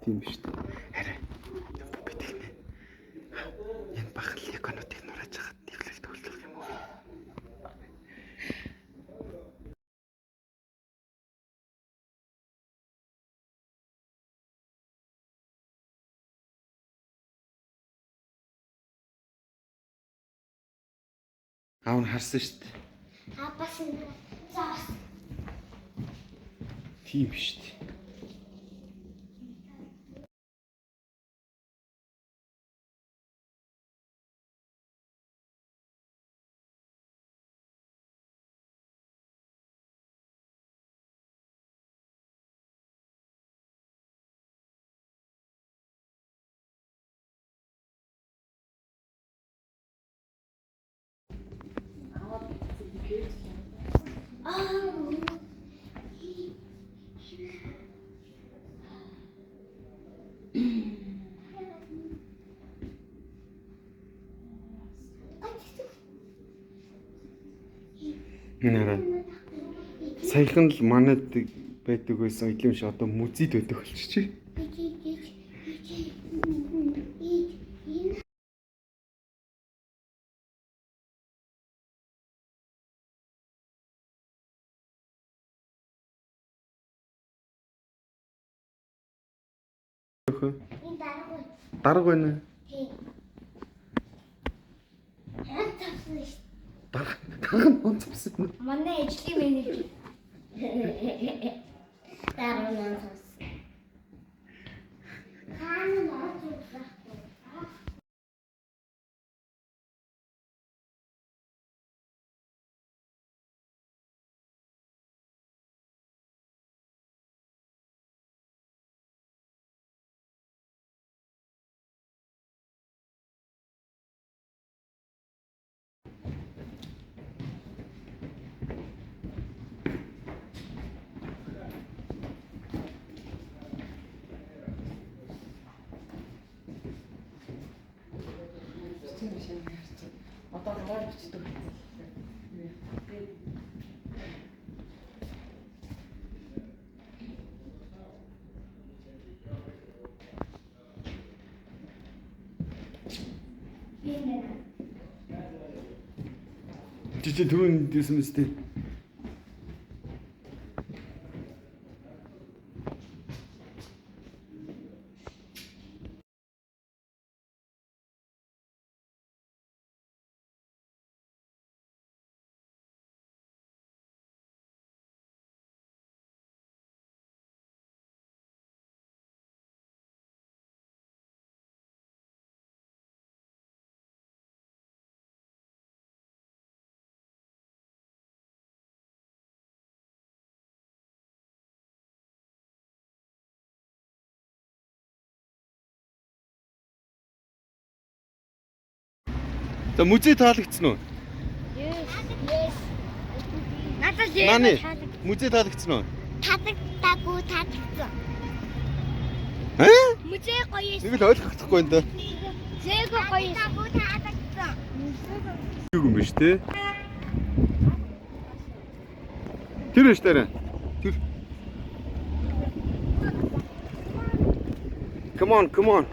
Тийм шүү дээ. Харин би тэгнэ. Энэ бахал иконуудыг нурааж хахад нэвлэлт үйлдэх юм уу? Аав нь харсан шүү дээ. Апас нь заас. Тийм шүү дээ. Нэрээ. Саяхан л манайд байдаг байсан эдлэм шиг одоо музейд байдаг болчих. Дарга байна. Дарга онцсон. Манай ижлийн менежер. Дарга онцсон. Одоо гараар бичдэг. Чи түрүүн дэсэн мэт. За музей таалагдсан уу? Yes. Надад Наны музей таалагдсан уу? таалагдаагүй таалагдсан. Музей гоё. Нэг л ойлгохгүй энэ. Зээгөө гоё. Таалагдсан. Юу юм бэ штэ? Тэр биш дээр. Тэр. Come on, come on.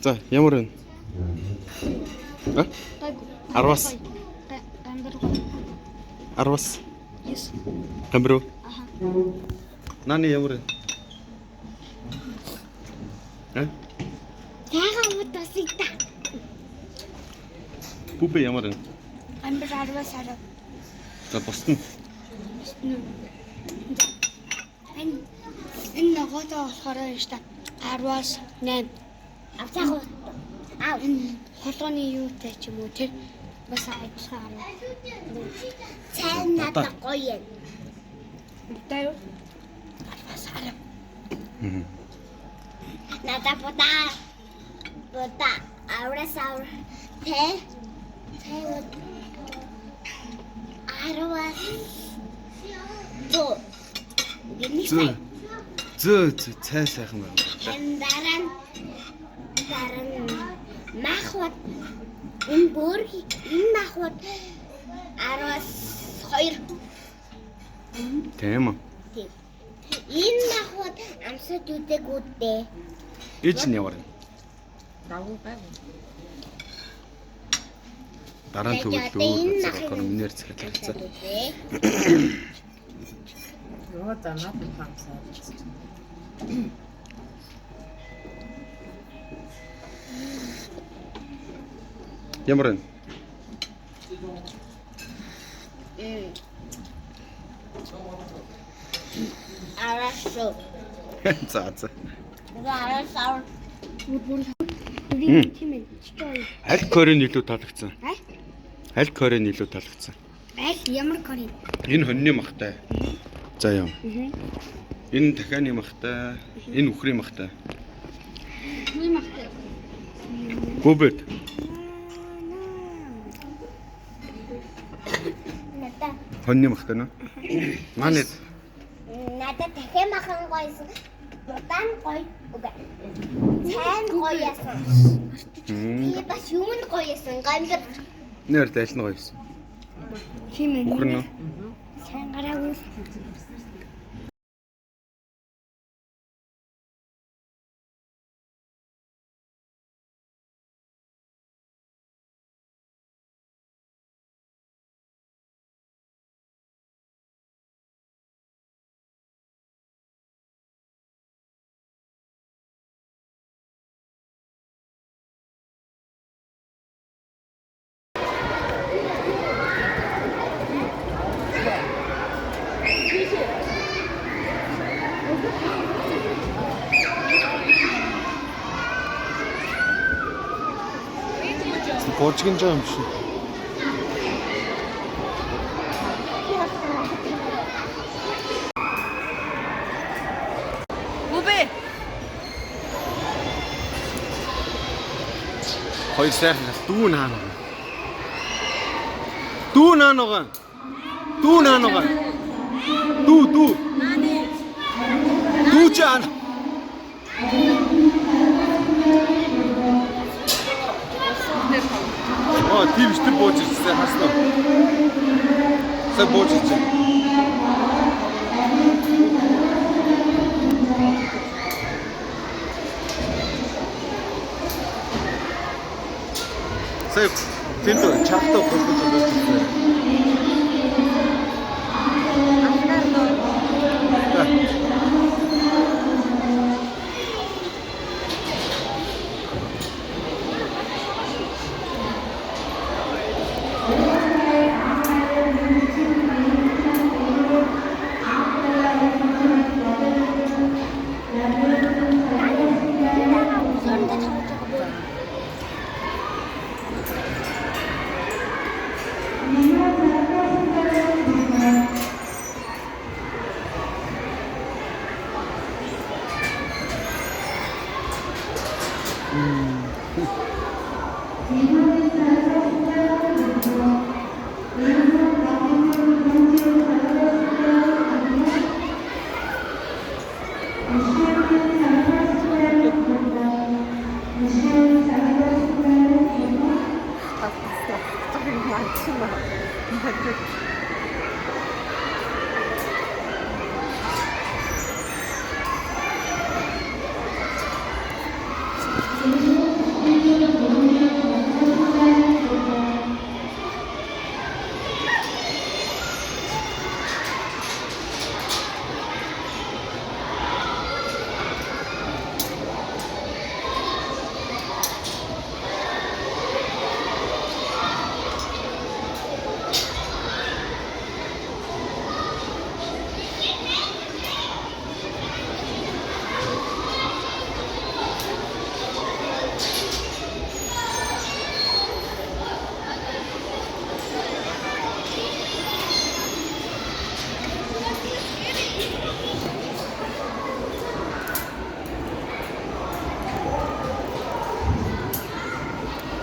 За, ямар вэ? А? 10-аас. Гамбар. 10-аас. Yes. Гамбар. Аха. Наны ямар вэ? А? Яагаад мод тасыг та? Бүбэ ямар вэ? Гамбар 10-аас 10. За, бусна. Энэ ногоотоо болохоор юм шүү дээ. 10-аас 8. авцаа холооны юутай ч юм уу тэр бас айцаар. Сайн надад гоё юм. Тэ юу? Бас хараа. Надад бота аврасаар тэ арвас Зөө цай сайхан байна. Дараа махват энэ махват 12. Тийм үү? Тийм. Энэ махват амсад үдэгүүдээ. Ээж нь яваар. Дагуу байв. Дараа нь төгөлөө зөвхөн өмнөр цэцгэлж хэлсэн. Нөгөө занаад хамсаад. Ямар вэ? Арашо. За. Арашаар. Бүр тийм ээ. Аль корын илүү таалагдсан? А? Аль корын илүү таалагдсан? Аль ямар кори? Энэ хоньны махтай. За яа. Энэ дахианы махтай, энэ үхрийн махтай. Үхрийн махтай. Гүбэт. Надад. Хоньны махтай нөө. Манайд. Надад дахиад махан гоёсон. Будан гоё. Сайн гоёсон. Би бас юу нь гоёсон? Гамбар. Нэр дайлн гоёсон. Тийм ээ. Үхрэн нөө. Сайн гараагүй. Боожгин жаа юм шиг. Гүбэ. Хоёр сайхан дүү наана. Дүү наана. Дүү наана. Дүү. Нааны. Дүү чаана. Тийм шүү дээ бууж ирсэн хаснаа. Сая бууж ирсэн. Сая тэнд чахтаа болчихсон байна.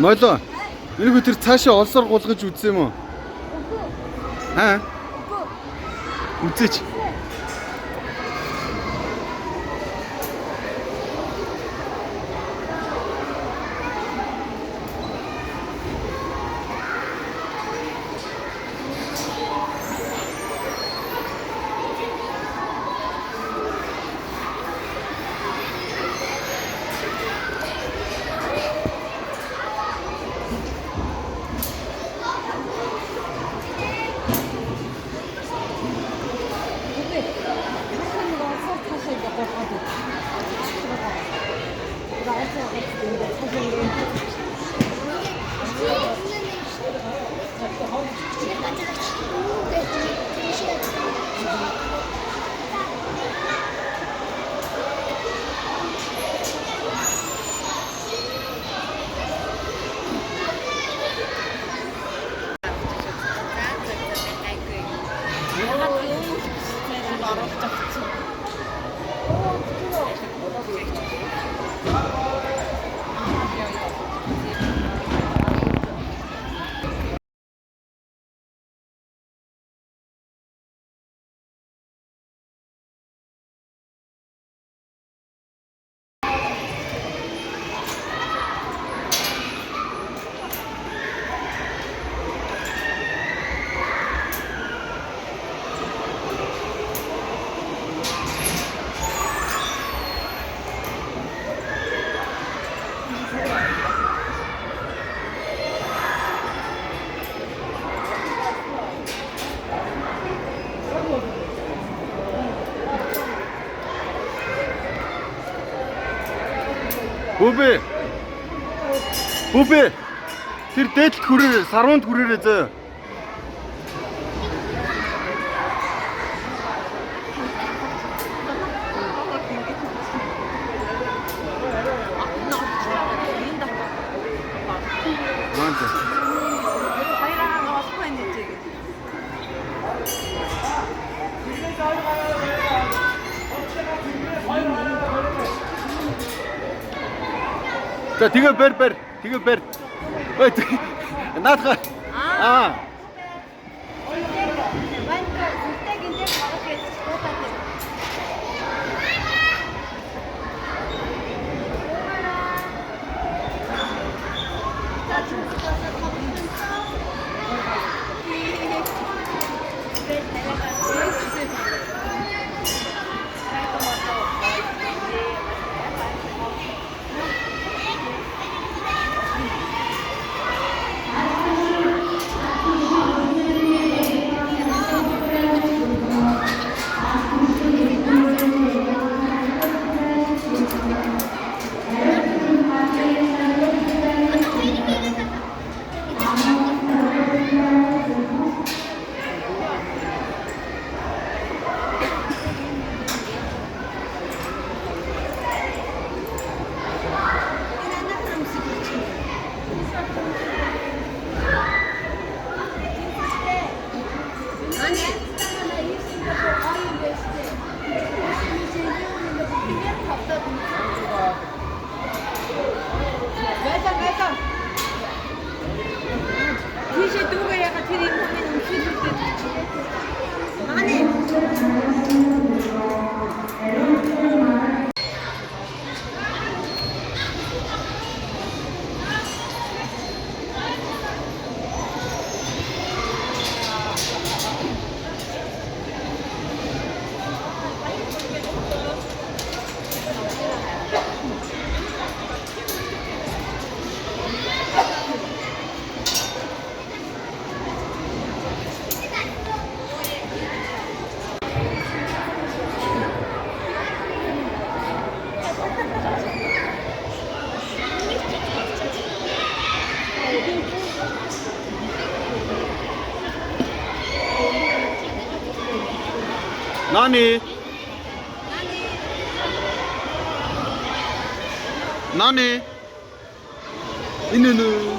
Молоо. Энэхүү тэр цаашаа олсоор гулгаж үзсэн юм уу? Аа. Үзээч. Бүүбэ. Бүүбэ. Тэр дээдлт хүрээ, сарванд хүрээрээ зөө. За тэгээ бэр. Тэгээ бэр. Ой. Наадах. Аа. Nani? Nani? Nani?